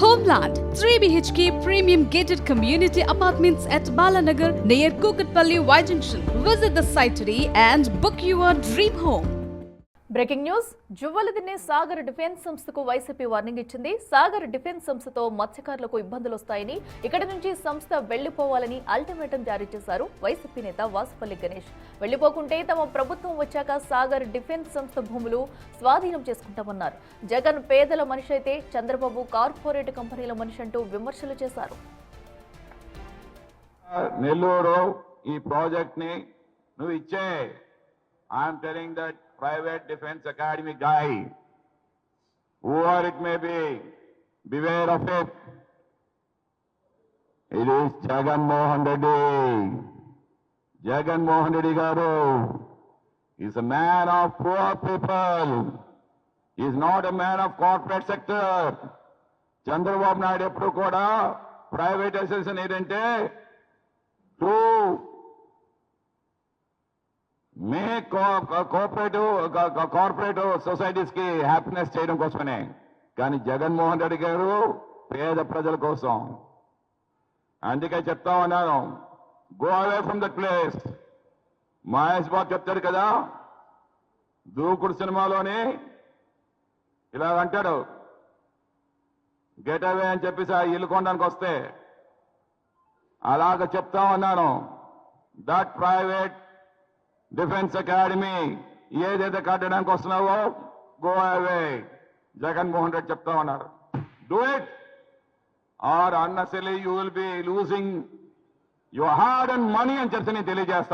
Homeland 3 BHK premium gated community apartments at Balanagar near Kukatpalli Y Junction. Visit the site today and book your dream home. Breaking news Juvvaladinne Sagar Defence సంస్థకు YCP warning ఇచ్చింది. Sagar defence సంస్థతో మత్స్యకారులకు ఇబ్బందులు వస్తాయని, ఇక్కడి నుంచి సంస్థ వెళ్లిపోవాలని అల్టిమేటం జారీ చేశారు వైసీపీ నేత వాసుపల్లి గణేష్. వెళ్లిపోకుంటే తమ ప్రభుత్వం వచ్చాక సాగర్ డిఫెన్స్ సంస్థ భూములు స్వాధీనం చేసుకుంటామన్నారు. జగన్ పేదల మనిషి అయితే చంద్రబాబు కార్పొరేట్ కంపెనీల మనిషి అంటూ విమర్శలు చేశారు. నెల్లూరు ఈ ప్రాజెక్ట్ ని నువ్వు ఇచ్చే I'm telling that private defense academy guy, whoever it may be, beware of it. It is Jagan Mohan Reddy. Jagan Mohan Reddy garu is a man of poor people. He is not a man of corporate sector. Chandrababu Naidu eppudu kuda privatization edante to cooperative societies కి happiness చేయడం కోసమే. కానీ జగన్మోహన్ రెడ్డి గారు పేద ప్రజల కోసం. అందుకే చెప్తా ఉన్నాను, go away from that place. Mahesh Babu చెప్తాడు కదా, దూకుడు సినిమాలోని ఇలా అంటాడు, గెట్ అవే అని చెప్పేసి ఆ ఇల్లు కొనడానికి వస్తే, అలాగ చెప్తా ఉన్నాను. దట్ ప్రైవేట్ డిఫెన్స్ అకాడమీ ఏదైతే కట్టడానికి వస్తున్నావో గో అవే. జగన్మోహన్ రెడ్డి చెప్తా ఉన్నారు, do it or unnecessary you will be losing your hard and money అని చెప్పి నేను తెలియజేస్తాను.